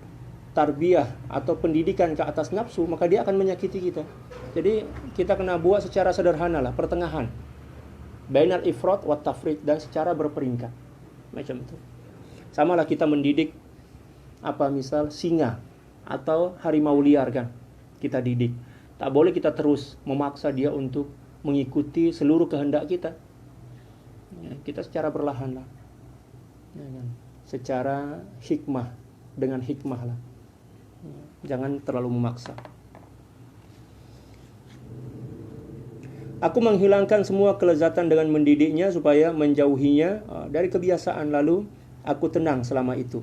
tarbiyah atau pendidikan ke atas nafsu, maka dia akan menyakiti kita. Jadi kita kena buat secara sederhana lah, pertengahan. Bainal ifrat wa tafrit, dan secara berperingkat. Macam itu. Samalah kita mendidik misal singa atau harimau liar kan. Kita didik. Tak boleh kita terus memaksa dia untuk mengikuti seluruh kehendak kita. Ya, kita secara perlahan lah. Ya, kan? Secara hikmah, dengan hikmah lah. Ya, jangan terlalu memaksa. Aku menghilangkan semua kelezatan dengan mendidiknya supaya menjauhinya dari kebiasaan, lalu aku tenang selama itu.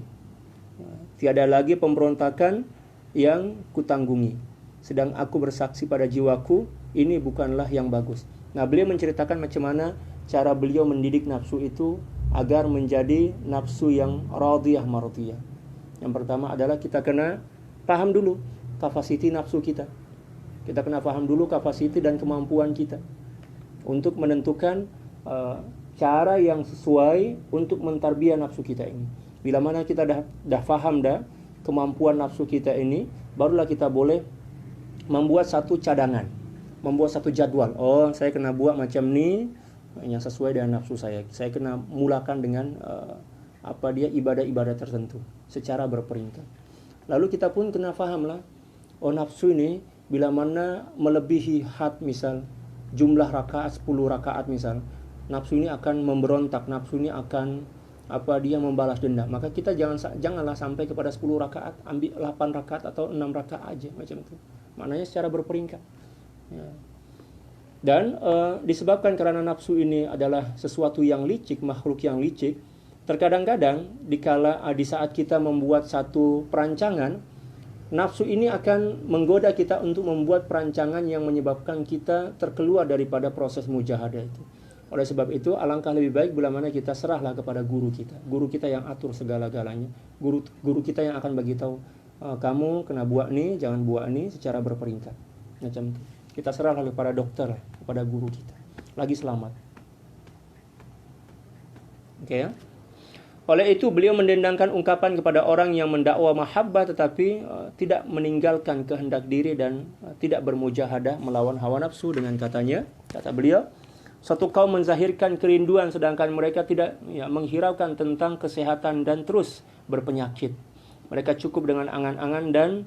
Tiada lagi pemberontakan yang kutanggungi. Sedang aku bersaksi pada jiwaku, ini bukanlah yang bagus. Nah, beliau menceritakan macam mana cara beliau mendidik nafsu itu agar menjadi nafsu yang radiyah mardiyah. Yang pertama adalah kita kena paham dulu kapasiti nafsu kita. Kita kena paham dulu kapasiti dan kemampuan kita untuk menentukan cara yang sesuai untuk mentarbiyah nafsu kita ini. Bila mana kita dah faham kemampuan nafsu kita ini, barulah kita boleh membuat satu cadangan, membuat satu jadwal. Oh, saya kena buat macam ni yang sesuai dengan nafsu saya. Saya kena mulakan dengan ibadah-ibadah tertentu secara berperingkat. Lalu kita pun kena faham lah, oh nafsu ini bila mana melebihi had, misal jumlah rakaat 10 rakaat misal, nafsu ini akan memberontak, nafsu ini akan dia membalas dendam. Maka kita janganlah sampai kepada 10 rakaat, ambil 8 rakaat atau 6 rakaat aja macam itu. Maknanya secara berperingkat. Ya. Dan disebabkan karena nafsu ini adalah sesuatu yang licik, makhluk yang licik, Terkadang-kadang di saat kita membuat satu perancangan, nafsu ini akan menggoda kita untuk membuat perancangan yang menyebabkan kita terkeluar daripada proses mujahadah itu. Oleh sebab itu, alangkah lebih baik bila mana kita serahlah kepada guru kita. Guru kita yang atur segala-galanya. Guru kita yang akan bagi tahu, kamu kena buat ini, jangan buat ini, secara berperingkat. Macam itu. Kita serahlah kepada dokter, kepada guru kita. Lagi selamat. Oke ya. Oleh itu beliau mendendangkan ungkapan kepada orang yang mendakwa mahabbah tetapi tidak meninggalkan kehendak diri dan tidak bermujahadah melawan hawa nafsu dengan katanya, kata beliau, satu kaum menzahirkan kerinduan sedangkan mereka tidak menghiraukan tentang kesehatan dan terus berpenyakit. Mereka cukup dengan angan-angan dan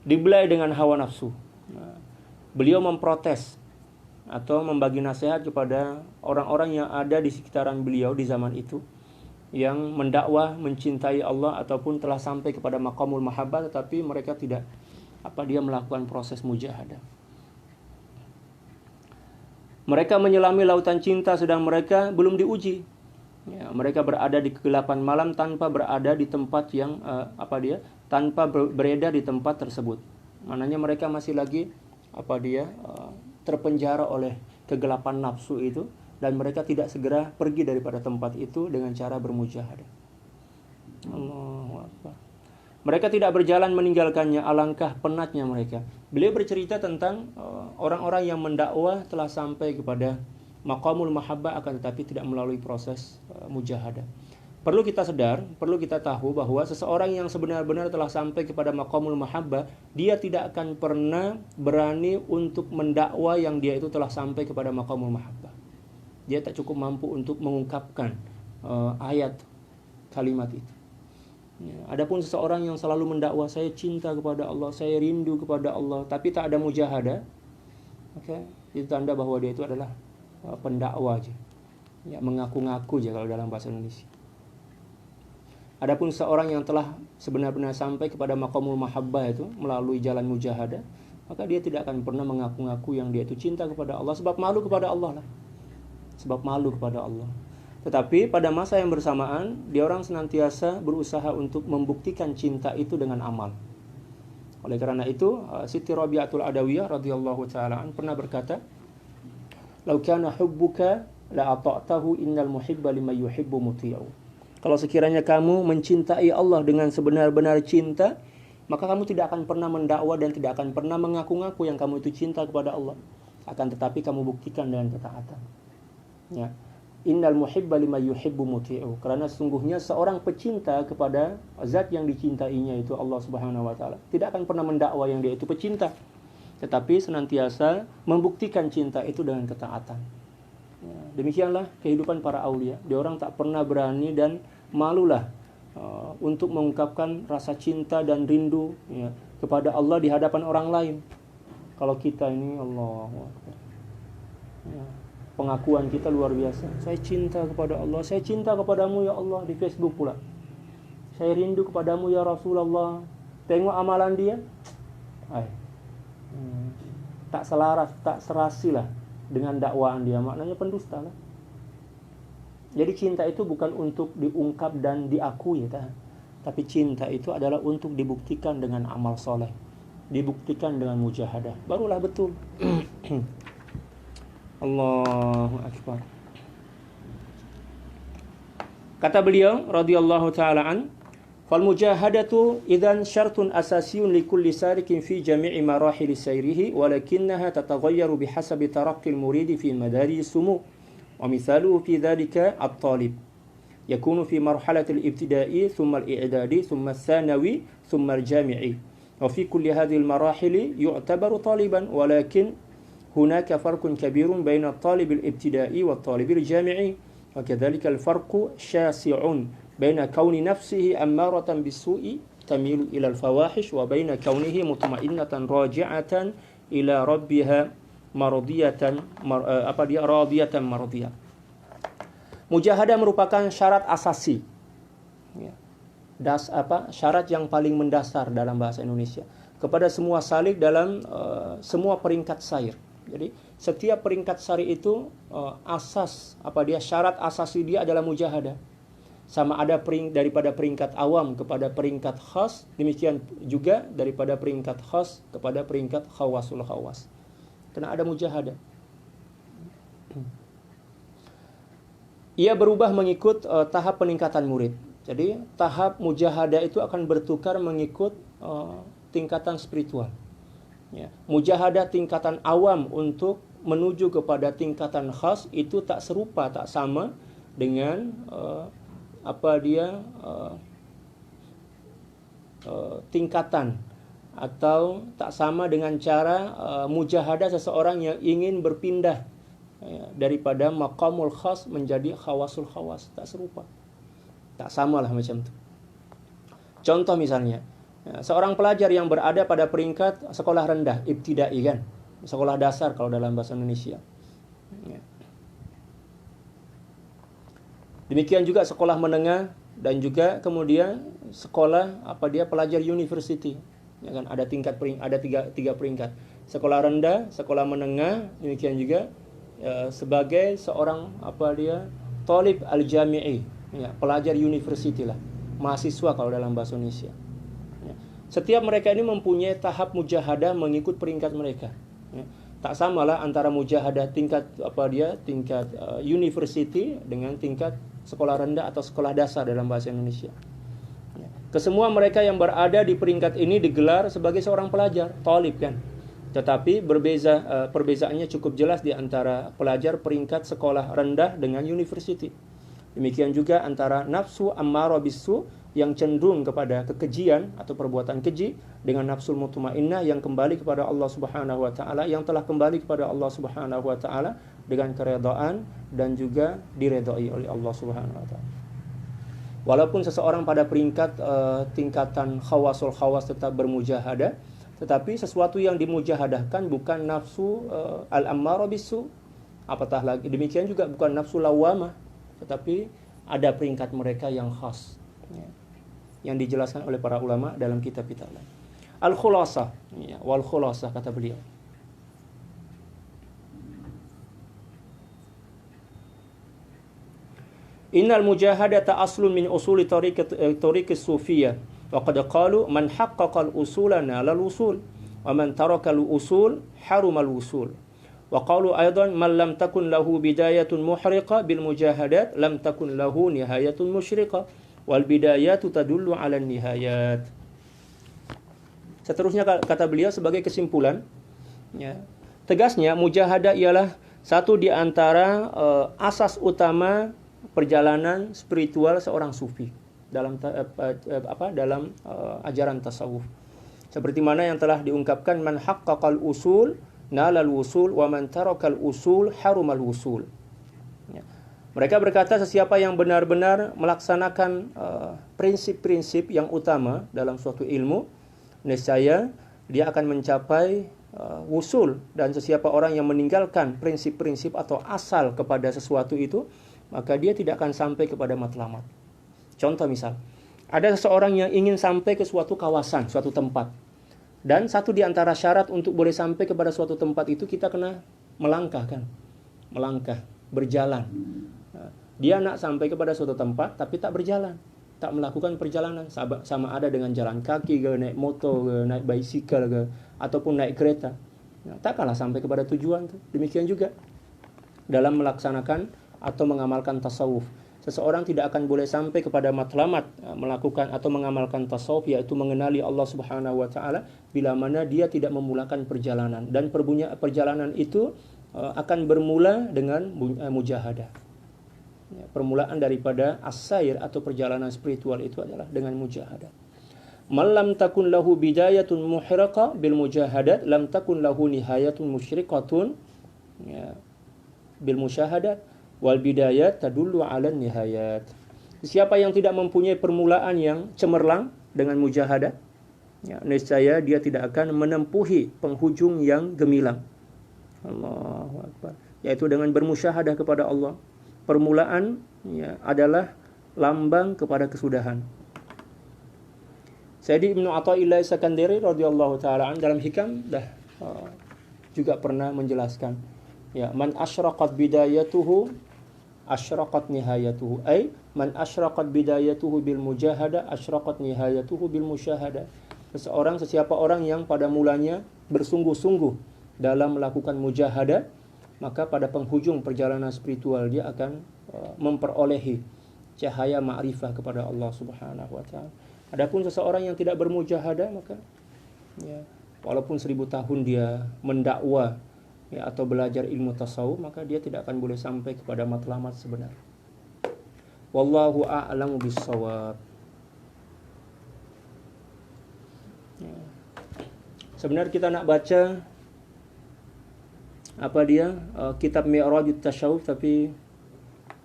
dibelai dengan hawa nafsu. Beliau memprotes atau membagi nasihat kepada orang-orang yang ada di sekitaran beliau di zaman itu yang mendakwah mencintai Allah ataupun telah sampai kepada maqamul mahabbah tetapi mereka tidak melakukan proses mujahadah. Mereka menyelami lautan cinta sedang mereka belum diuji. Ya, mereka berada di kegelapan malam tanpa berada di tempat yang tanpa beredar di tempat tersebut. Maknanya mereka masih lagi terpenjara oleh kegelapan nafsu itu dan mereka tidak segera pergi daripada tempat itu dengan cara bermujahadah. Allahu Akbar. Mereka tidak berjalan meninggalkannya, alangkah penatnya mereka. Beliau bercerita tentang orang-orang yang mendakwah telah sampai kepada maqamul mahabbah akan tetapi tidak melalui proses mujahadah. Perlu kita sadar, perlu kita tahu bahwa seseorang yang sebenar-benar telah sampai kepada maqamul mahabbah, dia tidak akan pernah berani untuk mendakwa yang dia itu telah sampai kepada maqamul mahabbah. Dia tak cukup mampu untuk mengungkapkan ayat kalimat itu. Ya, adapun seseorang yang selalu mendakwa, saya cinta kepada Allah, saya rindu kepada Allah, tapi tak ada mujahadah, itu tanda bahwa dia itu adalah pendakwa aja. Ya, mengaku-ngaku aja kalau dalam bahasa Indonesia. Adapun seorang yang telah sebenar-benar sampai kepada maqamul mahabbah itu melalui jalan mujahadah, maka dia tidak akan pernah mengaku-ngaku yang dia itu cinta kepada Allah sebab malu kepada Allah lah. Sebab malu kepada Allah. Tetapi pada masa yang bersamaan, dia orang senantiasa berusaha untuk membuktikan cinta itu dengan amal. Oleh karena itu, Siti Rabi'atul Adawiyah radhiyallahu taala pernah berkata, "Lau kana hubbuka la ata'tahu innal muhibba liman yuhibbu muti'u." Kalau sekiranya kamu mencintai Allah dengan sebenar-benar cinta, maka kamu tidak akan pernah mendakwa dan tidak akan pernah mengaku-ngaku yang kamu itu cinta kepada Allah. Akan tetapi kamu buktikan dengan ketaatan. Ya. Innal muhibba liman yuhibbu muti'u. Karena sesungguhnya seorang pecinta kepada zat yang dicintainya itu Allah Subhanahu wa taala tidak akan pernah mendakwa yang dia itu pecinta, tetapi senantiasa membuktikan cinta itu dengan ketaatan. Ya, demikianlah kehidupan para aulia. Dia orang tak pernah berani dan malulah untuk mengungkapkan rasa cinta dan rindu kepada Allah di hadapan orang lain. Kalau kita ini pengakuan kita luar biasa. Saya cinta kepada Allah, saya cinta kepadamu ya Allah di Facebook pula. Saya rindu kepadamu ya Rasulullah. Tengok amalan dia, tak selaras, tak serasi lah dengan dakwaan dia. Maknanya pendusta lah. Jadi cinta itu bukan untuk diungkap dan diakui, tapi cinta itu adalah untuk dibuktikan dengan amal soleh, dibuktikan dengan mujahadah. Barulah betul. Allahu Akbar. Kata beliau radhiyallahu taala an, "Fal mujahadatu idzan syartun asasiyun li kulli sarikin fi jami'i marahil sayrihi walakinnaha tataghayyaru bihasabi taraqqi al-murid fi madari sumu." ومثاله في ذلك الطالب يكون في مرحلة الابتدائي ثم الإعدادي ثم الثانوي ثم الجامعي وفي كل هذه المراحل يعتبر طالبا ولكن هناك فرق كبير بين الطالب الابتدائي والطالب الجامعي وكذلك الفرق شاسع بين كون نفسه أمارة بالسوء تميل إلى الفواحش وبين كونه مطمئنة راجعة إلى ربها radiyatan mardiyah. Mujahadah merupakan syarat asasi. Syarat yang paling mendasar dalam bahasa Indonesia kepada semua salik dalam semua peringkat sair. Jadi setiap peringkat syar'i itu syarat asasi dia adalah mujahadah. Sama ada daripada peringkat awam kepada peringkat khas, demikian juga daripada peringkat khas kepada peringkat khawasul khawas. Karena ada mujahadah. Ia berubah mengikut tahap peningkatan murid. Jadi tahap mujahadah itu akan bertukar mengikut tingkatan spiritual. Ya. Mujahadah tingkatan awam untuk menuju kepada tingkatan khas itu tak serupa, tak sama dengan tingkatan, atau tak sama dengan cara mujahadah seseorang yang ingin berpindah daripada maqamul khas menjadi khawasul khawas. Tak serupa, tak samalah macam itu. Contoh misalnya, seorang pelajar yang berada pada peringkat sekolah rendah, ibtidai kan, sekolah dasar kalau dalam bahasa Indonesia. Demikian juga sekolah menengah dan juga kemudian sekolah pelajar university. Ya kan, ada tiga peringkat. Sekolah rendah, sekolah menengah, demikian juga sebagai seorang talib al-jami'i, ya, pelajar university lah, mahasiswa kalau dalam bahasa Indonesia. Ya. Setiap mereka ini mempunyai tahap mujahadah mengikut peringkat mereka. Ya. Tak samalah antara mujahadah tingkat university dengan tingkat sekolah rendah atau sekolah dasar dalam bahasa Indonesia. Ya. Kesemua mereka yang berada di peringkat ini digelar sebagai seorang pelajar, talib kan. Tetapi perbezaannya cukup jelas di antara pelajar peringkat sekolah rendah dengan university. Demikian juga antara nafsu ammarah bisu yang cenderung kepada kekejian atau perbuatan keji dengan nafsul mutmainnah yang kembali kepada Allah Subhanahu wa taala, yang telah kembali kepada Allah Subhanahu wa taala dengan keredaan dan juga diredai oleh Allah Subhanahu wa taala. Walaupun seseorang pada peringkat tingkatan khawasul khawas tetap bermujahadah, tetapi sesuatu yang dimujahadahkan bukan nafsu al-ammarah bisu, apatah lagi demikian juga bukan nafsu lawamah, tetapi ada peringkat mereka yang khas, ya, yang dijelaskan oleh para ulama dalam kitab-kitab lain. Al-khulasah, ya, wal khulasah kata beliau. Innal mujahadata aslun min usuli tariqis sufiyah. Wa qad qalu man haqqaqa al-usula nala al-usul wa man taraka al-usul haruma al-usul. Wa qalu aidan man lam takun lahu bidayatun muhriqa bil mujahadat lam takun lahu nihayatun musyriqa wal bidayatu tadullu 'ala an-nihayat. Seterusnya kata beliau sebagai kesimpulan, ya, tegasnya mujahadah ialah satu di antara asas utama perjalanan spiritual seorang sufi dalam ajaran tasawuf. Seperti mana yang telah diungkapkan, man haqqaqal usul nalal usul wa man tarakal usul harumal usul. Ya. Mereka berkata sesiapa yang benar-benar melaksanakan prinsip-prinsip yang utama dalam suatu ilmu, niscaya dia akan mencapai usul, dan sesiapa orang yang meninggalkan prinsip-prinsip atau asal kepada sesuatu itu, maka dia tidak akan sampai kepada matlamat. Contoh misal, ada seseorang yang ingin sampai ke suatu kawasan, suatu tempat. Dan satu di antara syarat untuk boleh sampai kepada suatu tempat itu kita kena melangkah kan? Melangkah, berjalan. Dia nak sampai kepada suatu tempat tapi tak berjalan, tak melakukan perjalanan, sama ada dengan jalan kaki ke, naik motor ke, naik bicycle ke, ataupun naik kereta. Tak kalah sampai kepada tujuan tu. Demikian juga dalam melaksanakan atau mengamalkan tasawuf. Seseorang tidak akan boleh sampai kepada matlamat melakukan atau mengamalkan tasawuf, yaitu mengenali Allah Subhanahu wa taala, bila mana dia tidak memulakan perjalanan. Dan perjalanan itu akan bermula dengan mujahadah. Ya, permulaan daripada as-sair atau perjalanan spiritual itu adalah dengan mujahadah. Man lam takun lahu bidayatun muhriqa bil mujahadat lam takun lahu nihayatun musyriqatun, ya, bil musyahadat. Wal bidayat tadullu 'ala nihayat. Siapa yang tidak mempunyai permulaan yang cemerlang dengan mujahadah, ya, niscaya dia tidak akan menempuhi penghujung yang gemilang. Allahu Akbar. Yaitu dengan bermusyahadah kepada Allah. Permulaan, ya, adalah lambang kepada kesudahan. Sayyidi Ibnu Athaillah Sakandari radhiyallahu taala dalam hikam dah juga pernah menjelaskan. Ya, man asyraqat bidayatuhu asyraqat nihayatuhu. Ay man asyraqat bidayatuhu bil mujahada asyraqat nihayatuhu bil musyahada. Sesiapa orang yang pada mulanya bersungguh-sungguh dalam melakukan mujahada, maka pada penghujung perjalanan spiritual dia akan memperolehi cahaya ma'rifah kepada Allah Subhanahu wa taala. Adapun seseorang yang tidak bermujahadah, maka ya, walaupun 1000 tahun dia mendakwa ya, atau belajar ilmu tasawuf, maka dia tidak akan boleh sampai kepada matlamat sebenar. Wallahu a'lamu bis-shawab. Ya. Sebenarnya kita nak baca kitab Mi'rajut Tasyawuf, tapi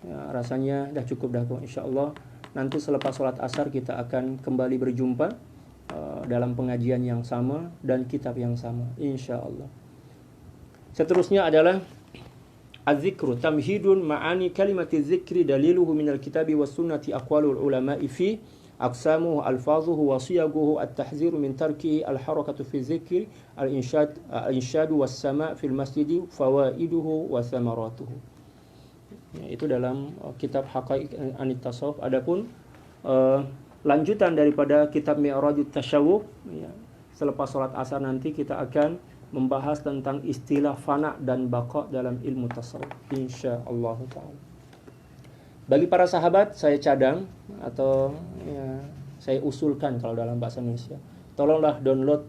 ya, rasanya dah cukup dah kok. Insyaallah nanti selepas sholat asar kita akan kembali berjumpa dalam pengajian yang sama dan kitab yang sama, insyaallah. Seterusnya adalah az-zikru tamhidun ma'ani kalimati zikri daliluhu minal kitabi was sunnati aqwalul ulama'i fi aqsamuhu alfazuhu wa siyaguhu at-tahziru min tarkihi al-harakatu fi zikri al-insyadu was sama' fil masjidi fawaiduhu wa thamaratuhu. Ya, itu dalam kitab Haqaiq Anit Tasawuf. Adapun lanjutan daripada kitab Mi'rajut Tasyawuf, ya, selepas sholat asar nanti kita akan membahas tentang istilah fana dan baqa dalam ilmu tasawuf, insyaallah ta'ala. Bagi para sahabat, saya cadang atau ya, saya usulkan kalau dalam bahasa Indonesia, tolonglah download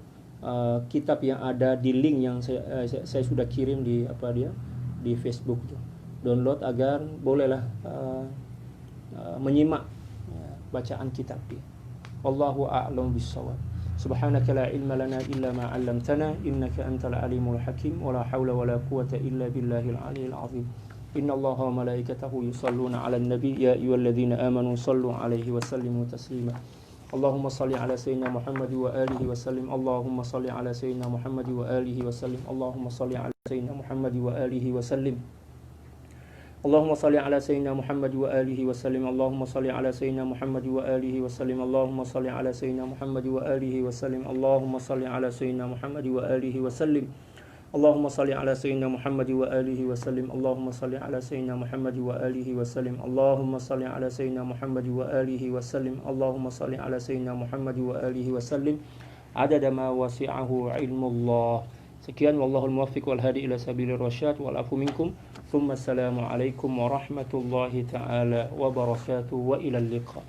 kitab yang ada di link yang saya sudah kirim di Facebook tuh. Download agar bolehlah menyimak bacaan kitab dia. Wallahu a'lam bis-shawab. Subhanaka la ilma lana illa ma 'allamtana innaka antal alimul hakim wa la haula wa la quwwata illa billahil aliyyil azim. Innallaha wa malaikatahu yusalluna 'alan nabi ya ayyuhalladzina amanu sallu 'alaihi wa sallimu taslima. Allahumma shalli 'ala sayyidina Muhammad wa alihi wa sallim. Allahumma shalli 'ala sayyidina Muhammad wa alihi wa sallim. Allahumma shalli 'ala sayyidina Muhammad wa alihi wa sallim. Allahumma salli ala sayyidina Muhammad wa alihi wa sallim. Allahumma salli ala sayyidina Muhammad wa alihi wa sallim. Allahumma salli ala sayyidina Muhammad wa alihi wa sallim. Allahumma salli ala sayyidina Muhammad wa alihi wa sallim. Allahumma salli ala sayyidina Muhammad wa alihi wa sallim. Allahumma salli ala sayyidina Muhammad wa alihi wa sallim. Allahumma salli ala sayyidina Muhammad wa alihi wa sallim. Allahumma salli ala sayyidina Muhammad wa alihi wa sallim. Adada ma wasi'ahu ilmullah. Sekian, wallahul muwaffiq wal hadi ila sabilir rasyad wal afu minkum. Thumma assalamu alaikum warahmatullahi ta'ala wabarakatuh wa ilal liqa.